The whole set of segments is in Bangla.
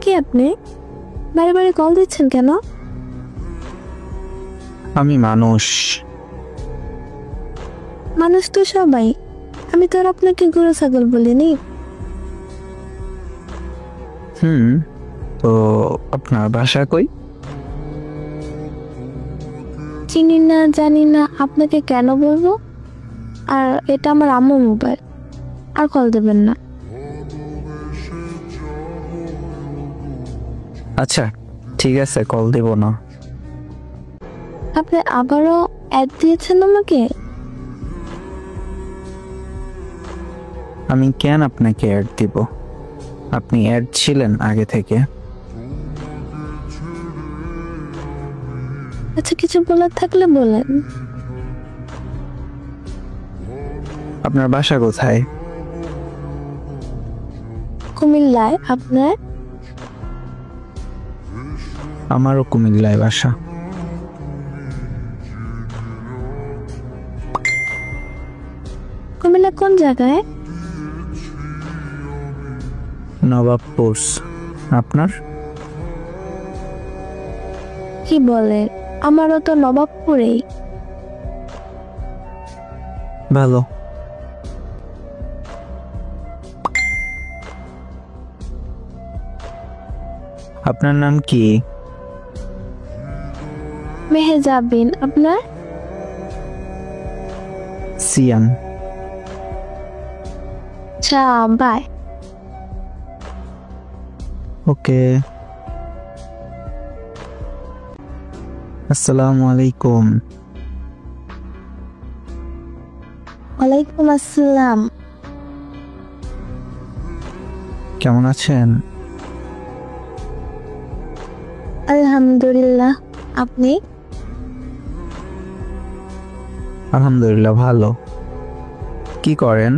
কে আপনি? বারে বারে কল দিচ্ছেন কেন? আমি মানুষ। মানুষ তো সবাই। আমি তো আর আপনাকে গরু ছাগল বলিনি। তো আপনার বাসা কই? চিনি না, জানি না, আপনাকে কেন বলবো? আর এটা আমার আম্মুর মোবাইল, আর কল দেবেন না। আচ্ছা ঠিক আছে, কল দেব না। আপনি আবারও অ্যাড দিয়েছেন আমাকে? আমি কেন আপনাকে অ্যাড দিব? আপনি অ্যাড ছিলেন আগে থেকে। আচ্ছা, কিছু বলার থাকলে বলেন। আপনার বাসা কোথায়? কুমিল্লায়। আপনার? আমারও কুমিল্লায় বাসা। কুমিল্লা কোন জায়গায়? নবাবপুর। আপনার? কি বলেন, আমারও তো নবাবপুরেই। ভালো। আপনার নাম কি? মেহেজাবিন। আপনার? সিয়াম। আচ্ছা, বাই। ওকে। আসসালামু আলাইকুম। ওয়ালাইকুম আসসালাম। কেমন আছেন? আলহামদুলিল্লাহ। আপনি? আলহামদুলিল্লাহ ভালো। কি করেন?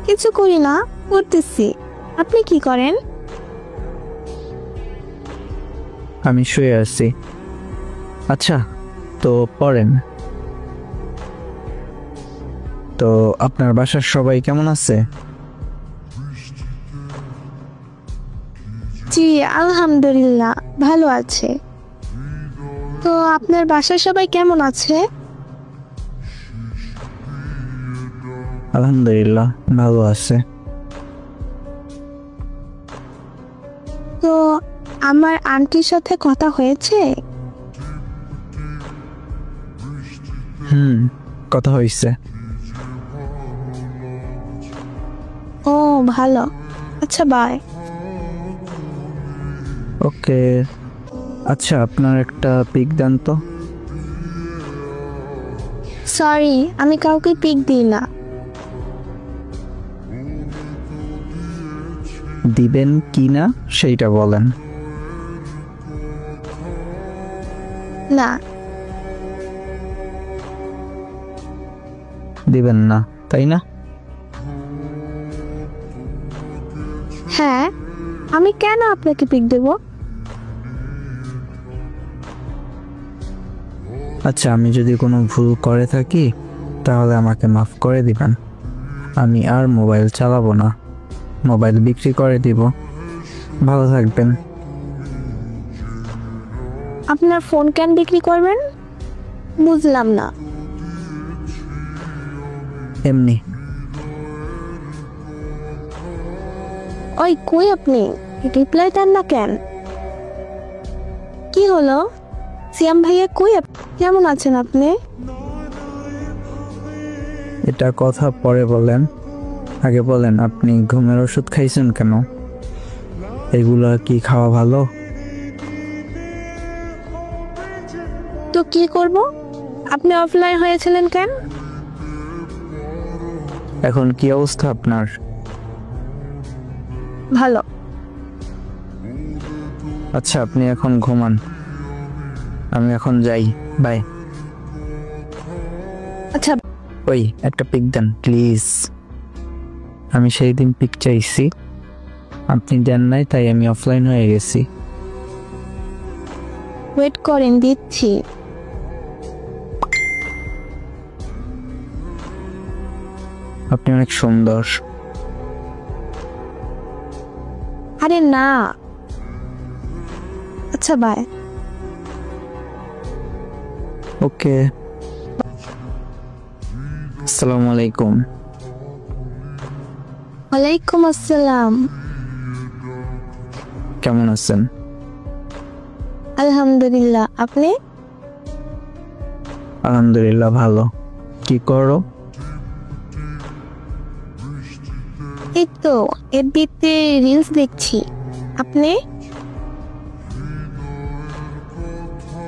কিছু করি না, করতেছি। আপনি কি করেন? আমি শুয়ে আছি। আচ্ছা, তো পড়েন। তো আপনার বাসার সবাই কেমন আছে? জি আলহামদুলিল্লাহ, ভালো আছে। তো আপনার বাসার সবাই কেমন আছে? আলহামদুলিল্লাহ ভালো আছে। তো আমার আন্টির সাথে কথা হয়েছে? কথা হয়েছে। ও ভালো। আচ্ছা, বাই। ওকে। আচ্ছা, আপনার একটা পিক দেন তো। সরি, আমি কাউকে পিক দিই না। দিবেন কি না সেইটা বলেন। না। দিবেন না, তাই না? হ্যাঁ, আমি কেন আপনাকে পিক দেব? আচ্ছা, আমি যদি কোনো ভুল করে থাকি তাহলে আমাকে মাফ করে দিবেন। আমি আর মোবাইল চালাবো না, মোবাইল বিক্রি করে দিব। ভালো থাকবেন। আপনার ফোন কেন বিক্রি করবেন? বুঝলাম না। এমনি। ওই কই আপনি? রিপ্লাই দেন না কেন? কি হলো? সিয়াম ভাইয়া কই? কেমন আছেন আপনি? এটা কথা পরে বলেন, আগে বলেন আপনি ঘুমের ওষুধ খাইছেন কেন? এগুলা কি খাওয়া ভালো? তো কি করব? আপনি অফলাইন হয়েছিলেন কেন? এখন কি অবস্থা আপনার? ভালো। আচ্ছা, আপনি এখন ঘুমান, আমি এখন যাই। বাই। আচ্ছা। ওই একটা পিক দেন প্লিজ। আমি সেই দিন পিক চাইছি, আপনি দেন নাই, তাই আমি অফলাইন হয়ে গেছি। ওয়েট করেন, দিচ্ছি। আপনি অনেক সুন্দর। আরে না। আচ্ছা বাই। ওকে, আসসালামু আলাইকুম। ওয়ালাইকুম আসসালাম। কেমন আছেন? আলহামদুলিল্লাহ, আপনি? আলহামদুলিল্লাহ ভালো। কি করো? এই তো এফবিতে রিলস দেখছি। আপনি?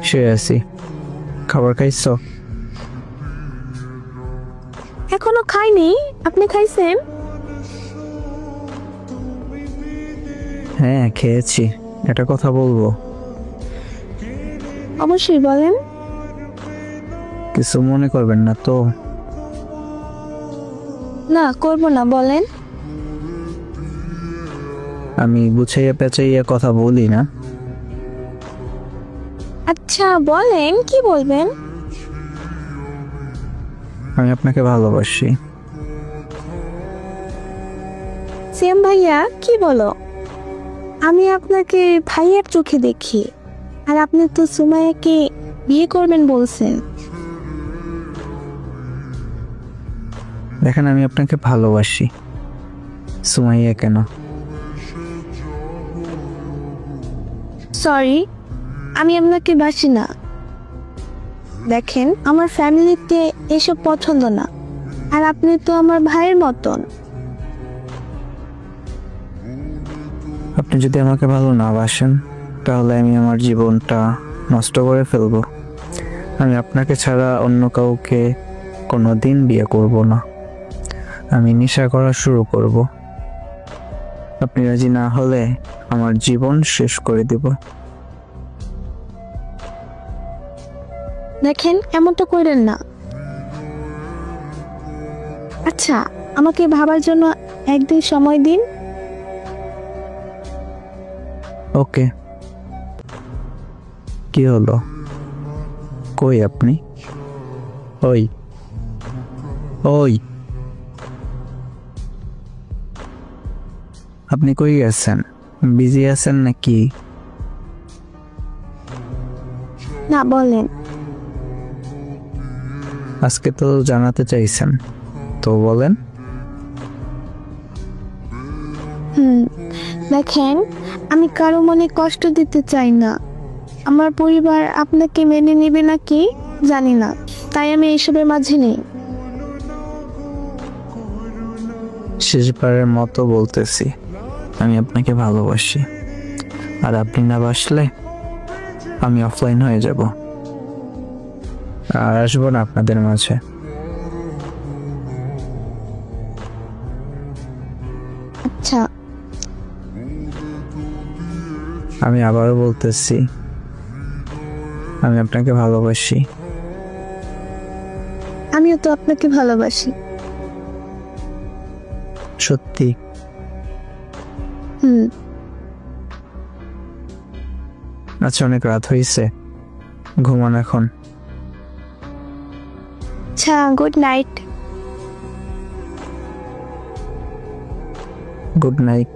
শুয়ে আছি। খাবার খাইছো? এখনো খাইনি, আপনি খাইছেন? হ্যাঁ খেয়েছি। একটা কথা বলবো? অবশ্যই বলেন। কিছু মনে করবেন না তো? না করব না, বলেন। আমি গুছাইয়া পেঁচাইয়া কথা বলি না। আচ্ছা বলেন, কি বলবেন? আমি আপনাকে ভালোবাসি। সেম ভাইয়া, কি বলো? আমি আপনাকে ভাইয়ের চোখে দেখি, আর আপনি তো সুমাইয়াকে বিয়ে করবেন বলছেন। দেখেন আমি আপনাকে ভালোবাসি, সুমাইয়া কেন। সরি, আমি আপনাকে বাসি না। দেখেন আমার ফ্যামিলিতে এসব পছন্দ না, আর আপনি তো আমার ভাইয়ের মতন। আপনি যদি আমাকে ভালো না বাসেন তাহলে আমি আমার জীবনটা নষ্ট করে ফেলবো। আমি আপনাকে ছাড়া অন্য কাউকে কোনো দিন বিয়ে করব না। আমি নেশা করা শুরু করব। আপনি রাজি না হলে আমার জীবন শেষ করে দেব। দেখেন এমনটা করেন না। আচ্ছা, আমাকে ভাবার জন্য একদিন সময় দিন। ওকে। কি হলো? কই আপনি? ওই ওই, আপনি কই গেছেন? বিজি আছেন নাকি? না বলেন। আজকে তো জানাতে চাইছেন, তো বলেন। দেখেন আমি কারো মনে কষ্ট দিতে চাই না। আমার পরিবার আপনাকে মেনে নেবে নাকি জানি না, তাই আমি এইসবের মাঝে নেই। শেষবারের মতো বলতেছি, আমি আপনাকে ভালোবাসি। আর আপনি না বাসলে আমি অফলাইন হয়ে যাব, আর আসবো না আপনাদের মাঝে। আচ্ছা আমি আবারও বলতেছি, আমি আপনাকে ভালোবাসি। আমিও তো আপনাকে ভালোবাসি। সত্যি? আচ্ছা অনেক রাত হয়েছে, ঘুমান এখন। আচ্ছা, গুড নাইট। Good night.